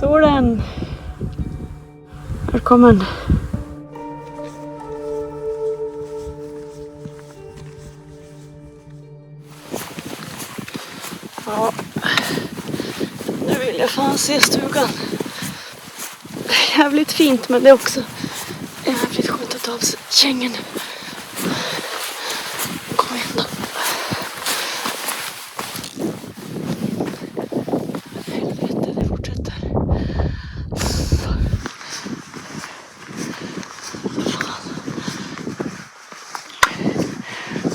Solen. Välkommen. Ja, nu vill jag fan se stugan. Det är jävligt fint, men det är också jävligt skönt att ta av sig kängen. Kom igen då. Helvete, det fortsätter.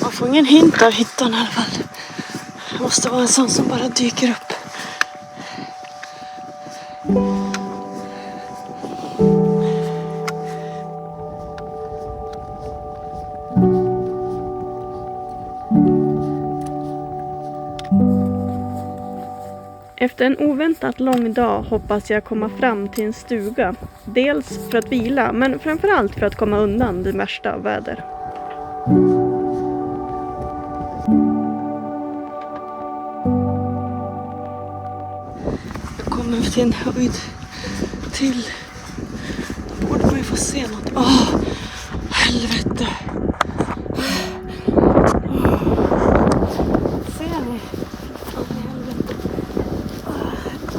Man får ingen hint av hyttan i alla fall. Det måste vara en sån som bara dyker upp. Efter en oväntat lång dag hoppas jag komma fram till en stuga. Dels för att vila, men framförallt för att komma undan det värsta av väder. Jag kommer till en höjd till. Då borde man ju få se något. Helvete. Ser ni?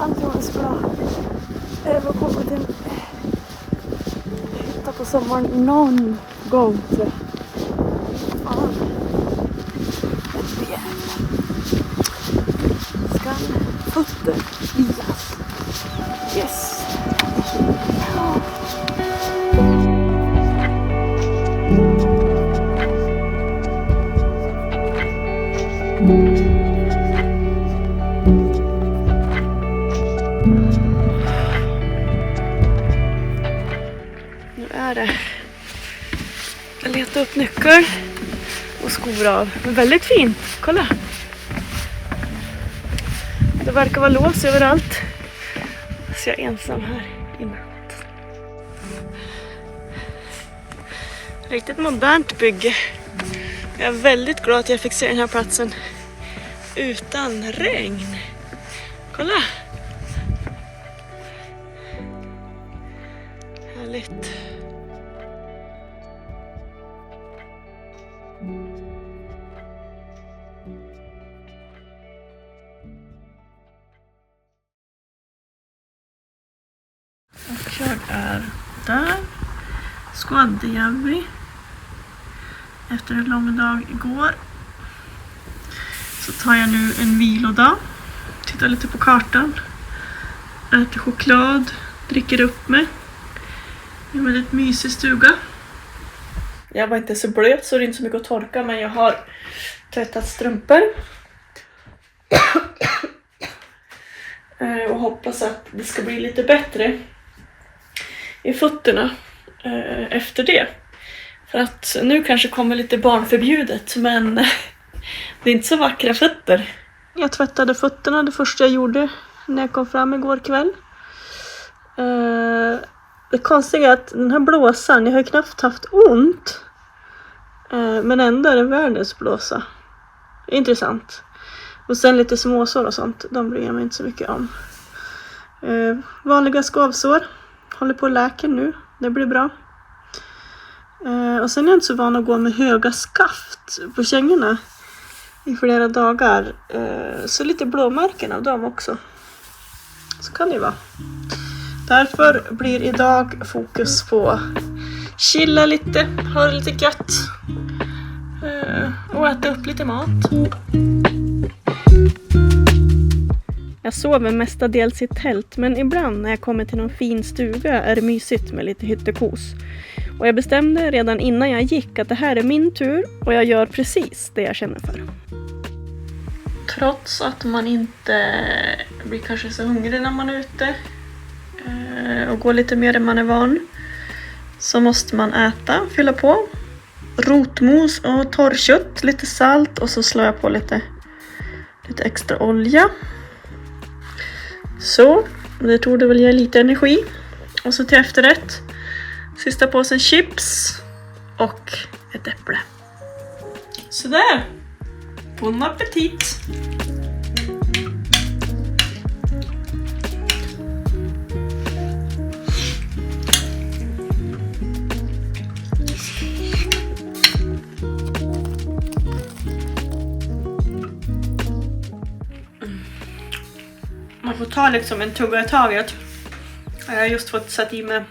Allt var så bra. Jag var komma till en hytta på sommaren någon gång, tror jag. Fan. Ska fötter vilas. Yes. Nu är det. Jag letar upp nycklar och skor av. Men väldigt fint. Kolla. Det verkar vara lås överallt. Så jag är ensam här i natt. Riktigt modernt bygge. Jag är väldigt glad att jag fick se den här platsen utan regn. Kolla. Härligt. Och jag är där. Skådejävlig. Efter en lång dag igår så tar jag nu en vilodag. Tittar lite på kartan. Äter choklad. Dricker upp mig. Det är en väldigt mysig stuga. Jag var inte så blöt så det är inte så mycket att torka, men jag har tvättat strumpor. Och hoppas att det ska bli lite bättre i fötterna efter det. För att nu kanske kommer lite barnförbjudet, men det är inte så vackra fötter. Jag tvättade fötterna det första jag gjorde när jag kom fram igår kväll. Det konstiga är att den här blåsan, jag har ju knappt haft ont. Men ändå är det världens blåsa. Intressant. Och sen lite småsår och sånt, de bryr jag mig inte så mycket om. Vanliga skavsår. Håller på att läka nu, det blir bra. Och sen är jag inte så van att gå med höga skaft på kängorna i flera dagar. Så lite blåmärken av dem också. Så kan det vara. Därför blir idag fokus på chilla lite, ha det lite gött och äta upp lite mat. Jag sover mestadels i tält, men ibland när jag kommer till någon fin stuga är det mysigt med lite hyttekos. Och jag bestämde redan innan jag gick att det här är min tur och jag gör precis det jag känner för. Trots att man inte blir kanske så hungrig när man är ute och går lite mer än man är van, så måste man äta, fylla på rotmos och torrkött, lite salt och så slår jag på lite extra olja. Så, det tog det väl ge lite energi. Och så till efterrätt, sista påsen chips och ett äpple. Sådär, bon appetit! Man får ta liksom en tugga i taget. Jag har just fått sätta i mig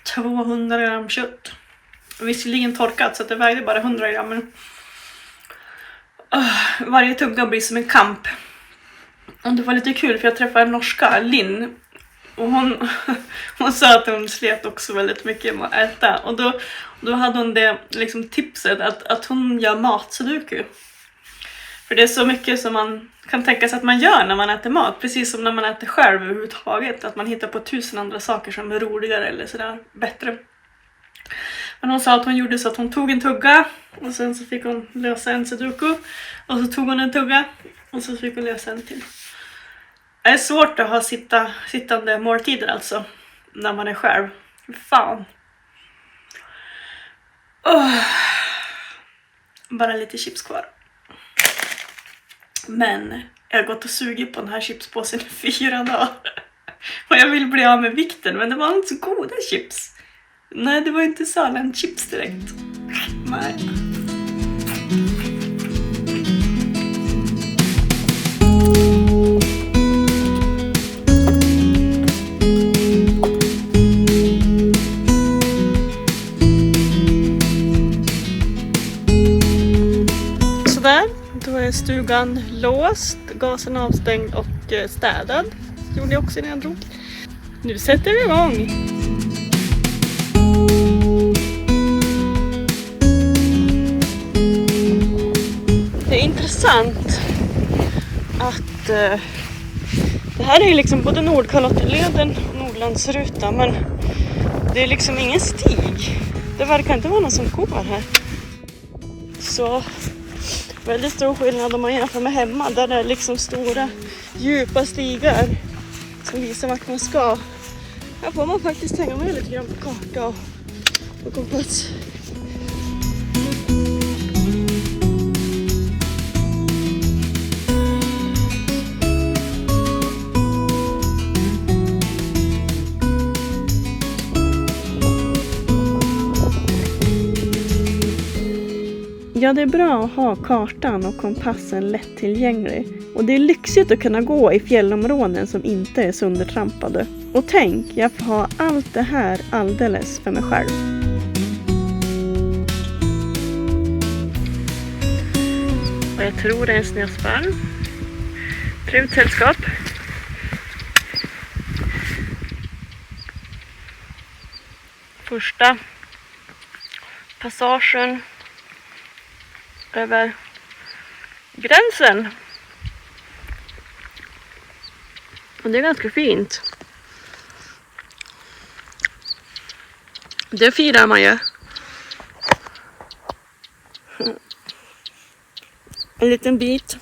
200 gram kött. Visserligen torkat så att det vägde bara 100 gram. Men varje tugga blir som en kamp. Och det var lite kul för jag träffade en norska, Linn. Och hon sa att hon slet också väldigt mycket med att äta. Och då hade hon det liksom tipset att hon gör matsudoku. För det är så mycket som man kan tänka sig att man gör när man äter mat. Precis som när man äter själv överhuvudtaget. Att man hittar på 1000 andra saker som är roligare eller sådär bättre. Men hon sa att hon gjorde så att hon tog en tugga. Och sen så fick hon lösa en sudoku. Och så tog hon en tugga. Och så fick hon lösa en till. Det är svårt att ha sittande måltider alltså. När man är själv. Fan. Bara lite chips kvar. Men jag har gått och sugit på den här chipspåsen i 4 dagar. Och jag vill bli av med vikten. Men det var inte så goda chips. Nej, det var inte Salem-chips direkt. Nej. Sådär, då är stugan låst, gasen avstängd och städad. Det gjorde jag också när jag drog. Nu sätter vi igång. Det är intressant att det här är liksom både Nordkalottenleden och Nordlandsrutan, men det är liksom ingen stig. Det verkar inte vara någon som går här. Så väldigt stor skillnad om man jämför med hemma där det är liksom stora djupa stigar som visar vart man ska. Här får man faktiskt hänga med lite grann på karta och kompass. Ja, det är bra att ha kartan och kompassen lättillgänglig. Och det är lyxigt att kunna gå i fjällområden som inte är söndertrampade. Och tänk, jag får ha allt det här alldeles för mig själv. Och jag tror det är en snösparv. Trevligt sällskap. Första passagen över gränsen. Och det är ganska fint. Det firar man ju. En liten bit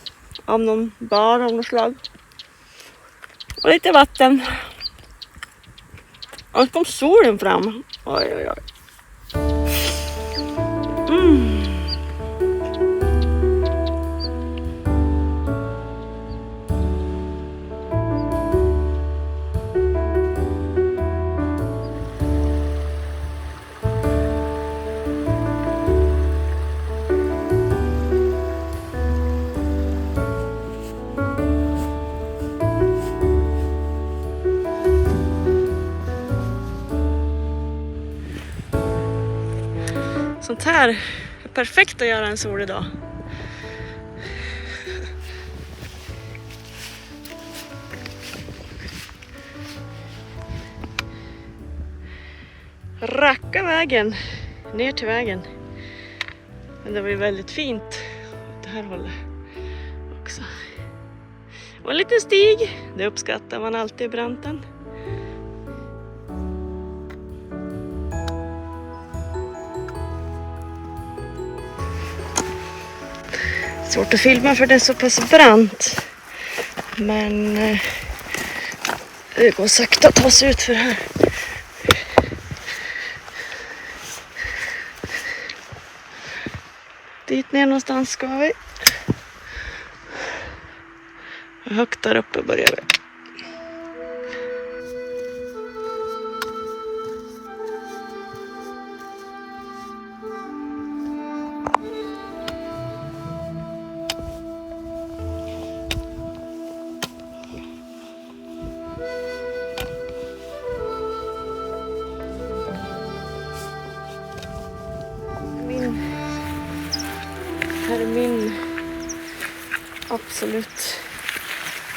av någon bar av något slag. Och lite vatten. Och så kom solen fram. Oj, oj, oj. Sånt här är perfekt att göra en solig dag. Racka vägen ner till vägen. Men det var ju väldigt fint åt det här hållet också. Och en liten stig, det uppskattar man alltid i branten. Svårt att filma för det är så pass brant. Men det går sakta att ta sig ut för här. Dit ner någonstans ska vi. Högt där uppe börjar vi. absolut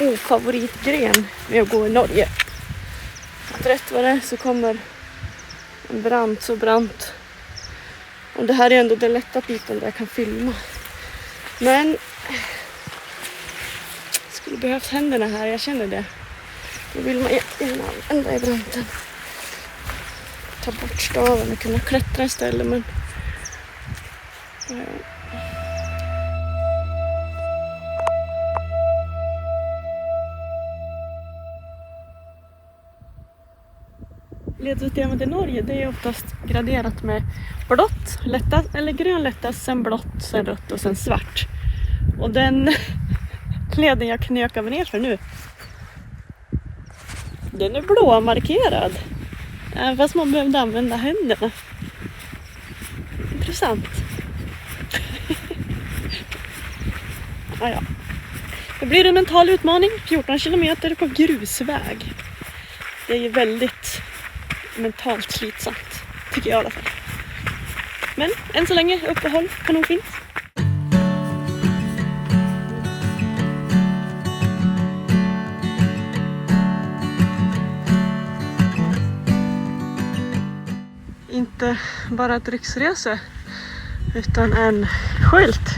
ofavoritgren med att gå i Norge. Att rätt vad det är så kommer en brant så brant. Och det här är ändå den lätta biten där jag kan filma. Men skulle behövt händerna här, jag känner det. Då vill man gärna använda i branten. Ta bort staven och kunna klättra istället, men ledsystemet i Norge, det är oftast graderat med blått, lättast, eller grön lättast, sen blått, sen rött och sen svart. Och den leden jag knökar ner för nu, den är blåmarkerad. Även fast man behövde använda händerna. Intressant. Ja. Det blir en mental utmaning. 14 kilometer på grusväg. Det är ju väldigt mentalt slitsamt, tycker jag i alla fall. Men än så länge uppehåll kanonfint. Inte bara ett riksresa utan en skylt.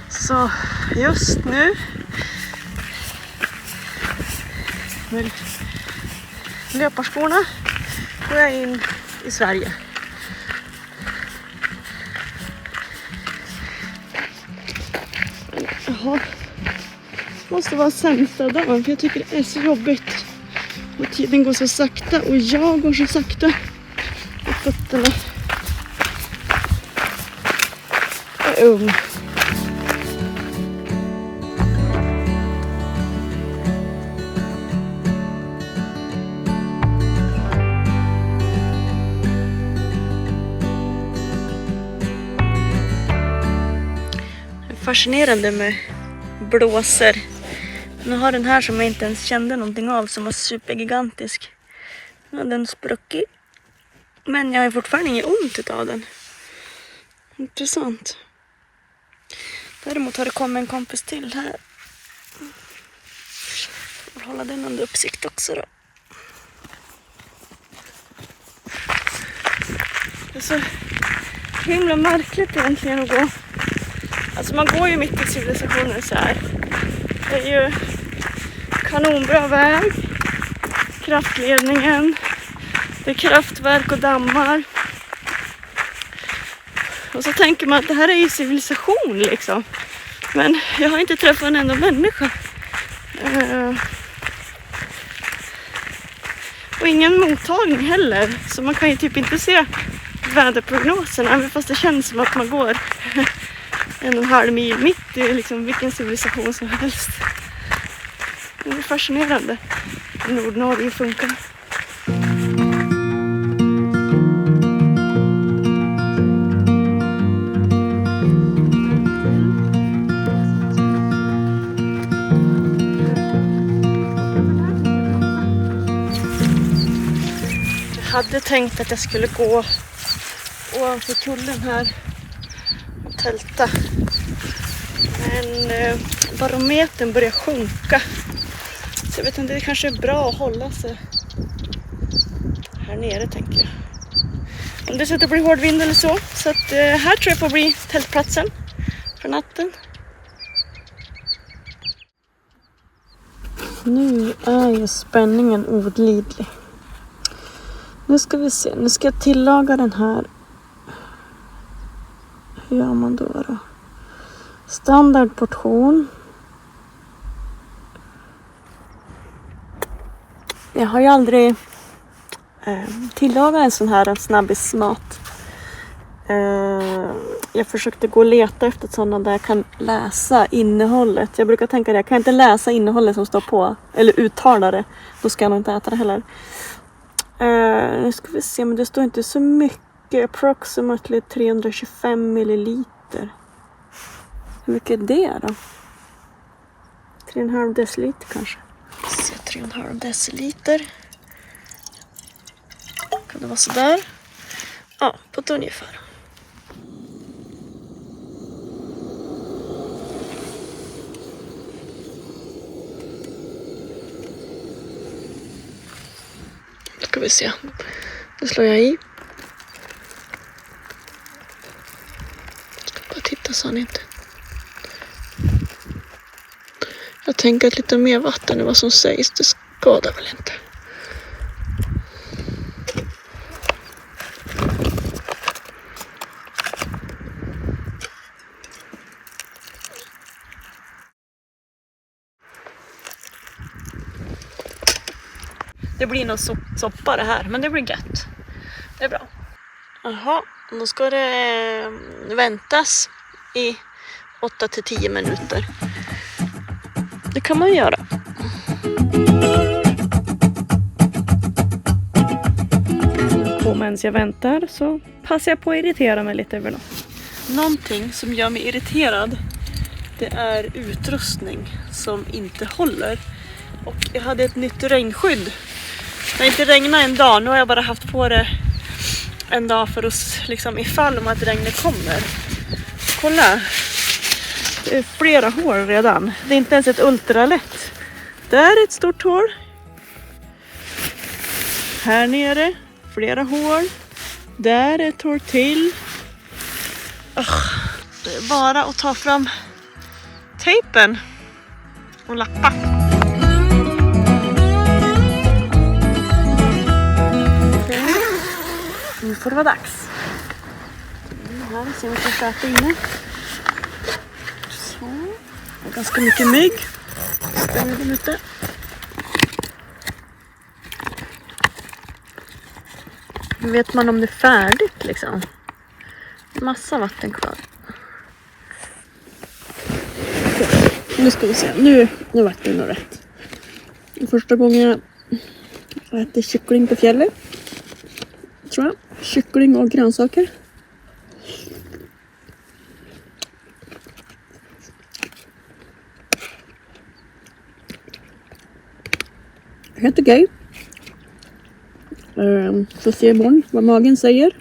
Så just nu med löparskorna går jag in i Sverige. Jaha. Måste vara sämsta dagen för jag tycker det är så jobbigt. Och tiden går så sakta och jag går så sakta. Och fötterna är ung. Fascinerande med blåser. Nu har den här som jag inte ens kände någonting av, som var supergigantisk. Nu har den spruckit. Men jag har fortfarande inget ont av den. Intressant. Däremot har det kommit en kompis till här. Jag får hålla den under uppsikt också då. Det är så himla märkligt egentligen att gå. Alltså man går ju mitt i civilisationen så här. Det är ju kanonbra väg. Kraftledningen. Det är kraftverk och dammar. Och så tänker man att det här är ju civilisation liksom. Men jag har inte träffat en enda människa. Och ingen mottagning heller. Så man kan ju typ inte se väderprognoserna. Även fast det känns som att man går 1,5 mil mitt i liksom vilken civilisation som helst. Det är fascinerande. Nordnorge funkar. Jag hade tänkt att jag skulle gå ovanför kullen här och tälta. Men barometern börjar sjunka. Så jag vet inte, det kanske är bra att hålla sig här nere, tänker jag. Om det så att det blir hård vind eller så. Så att här tror jag får bli tältplatsen för natten. Nu är ju spänningen olidlig. Nu ska vi se. Nu ska jag tillaga den här. Hur gör man då? Standardportion. Jag har ju aldrig tillagat en sån här snabbismat. Jag försökte gå och leta efter sådana där jag kan läsa innehållet. Jag brukar tänka det, jag kan inte läsa innehållet som står på, eller uttala det. Då ska jag nog inte äta det heller. Nu ska vi se, men det står inte så mycket. Approximately 325 milliliter. Hur mycket är det då? 3,5 deciliter kanske. Se, 3,5 deciliter. Kan det vara så där? Ja, på ett ungefär. ska vi se. Nu slår jag i. Ska bara titta så han inte. Jag tänker att lite mer vatten än vad som sägs, det skadar väl inte. Det blir nog soppa det här, men det blir gött. Det är bra. Jaha, då ska det väntas i 8-10 minuter. Det kan man göra. Och medan jag väntar så passar jag på att irritera mig lite över något. Någonting som gör mig irriterad, det är utrustning som inte håller. Och jag hade ett nytt regnskydd. Det har inte regnat en dag, nu har jag bara haft på det en dag för att liksom ifall om att regnet kommer. Kolla, det är flera hål redan. Det är inte ens ett ultralätt. Där är ett stort hål. Här nere, flera hål. Där är ett hål till. Det är bara att ta fram tejpen och lappa. Nu får det vara dags. Här ser vi att jag sköter inne. Så. Och ganska mycket mygg. Stänger den ute. Nu vet man om det är färdigt liksom. Massa vatten kvar. Nu ska vi se. Nu vart det nog rätt. Första gången jag äter kyckling på fjället. Tror jag. Kyckling och grönsaker. Helt okej. Så ser imorgon vad magen säger.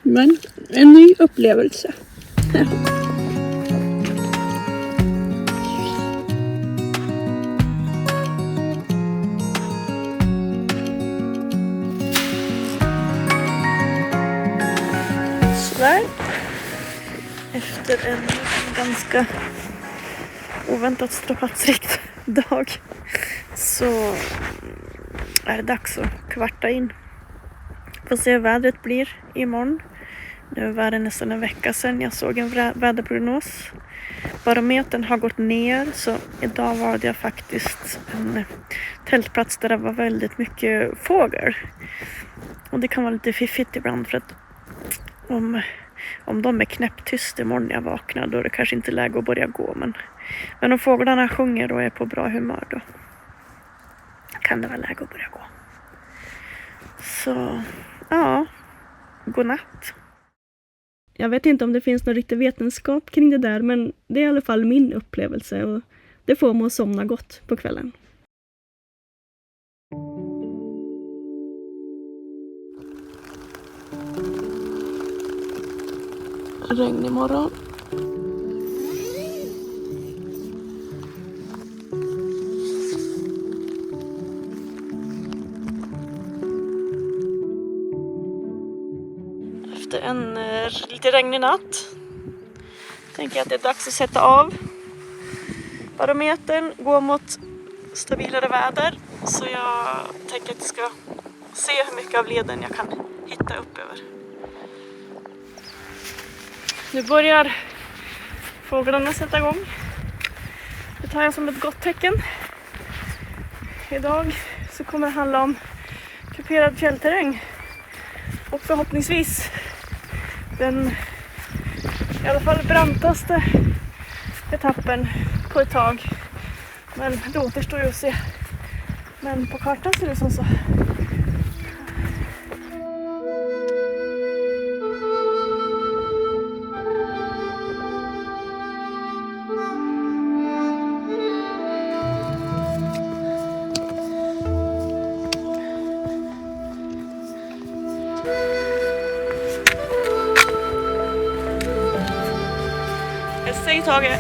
Men en ny upplevelse. Sådär. Efter en ganska oväntat strapatsrikt dag så är det dags att kvarta in. Får se hur vädret blir imorgon. Nu var det nästan en vecka sedan jag såg en väderprognos. Barometern har gått ner, så idag valde jag faktiskt en tältplats där det var väldigt mycket fågel. Och det kan vara lite fiffigt ibland, för att om de är knäpptyst imorgon när jag vaknar, då är det kanske inte läge att börja gå. Men om fåglarna sjunger och är på bra humör, då kan det vara läge att börja gå. Så ja, god natt. Jag vet inte om det finns någon riktig vetenskap kring det där, men det är i alla fall min upplevelse och det får mig att somna gott på kvällen. Regn imorgon. Efter en lite regnig natt tänker jag att det är dags att sätta av barometern, gå mot stabilare väder. Så jag tänker att jag ska se hur mycket av leden jag kan hitta upp över. Nu börjar fåglarna sätta igång. Det tar jag som ett gott tecken. Idag så kommer det handla om kuperad fjällterräng. Och förhoppningsvis den i alla fall brantaste etappen på ett tag. Men det återstår ju att se. Men på kartan ser det som så. Säg Tage.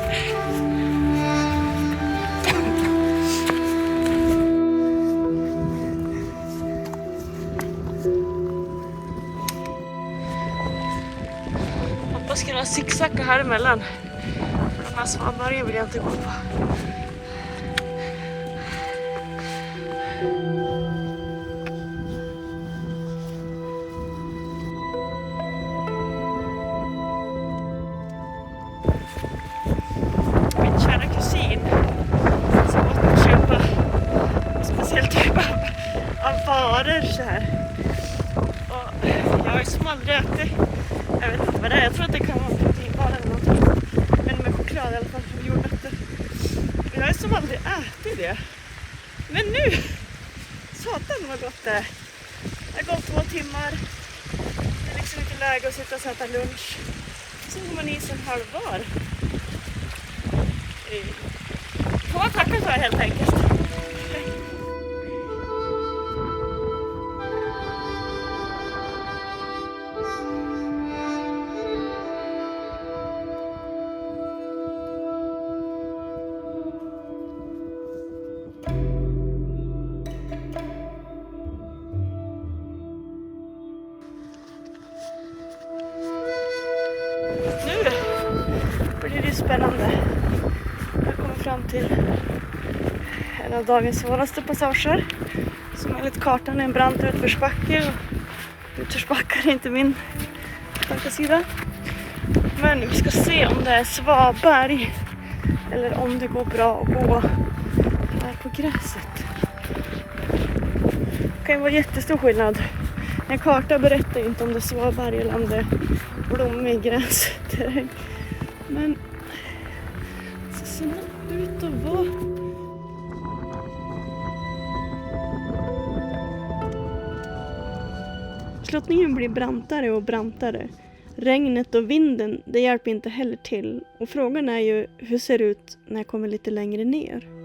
jag zigzacka här emellan. De här svanbergen vill jag inte gå på. Min kära kusin som måste köpa en speciell typ av varor så här. Och jag har ju som aldrig ätit, jag vet inte vad det är, jag tror att det kan vara proteinvara eller någonting. Men med choklad i alla fall, från jordnötter. Jag har ju som aldrig ätit det. Men nu, satan vad gott det är. Det har gått 2 timmar. Det är liksom inte läge att sitta och äta lunch. Så går man i sig en halv var. Får man tacka för helt enkelt. Nu blir det spännande. Jag kommer fram till en av dagens svåraste passager. Som enligt kartan är en brant utförsbacke. Och utförsbackar är inte min starka sida. Men vi ska se om det är svaberg. Eller om det går bra att gå här på gräset. Det kan ju vara jättestor skillnad. En karta berättar ju inte om det är svaberg eller om det är blommig grästerräng. Men det ser ut att vara. Slottningen blir brantare och brantare. Regnet och vinden, det hjälper inte heller till. Och frågan är ju, hur ser det ut när jag kommer lite längre ner?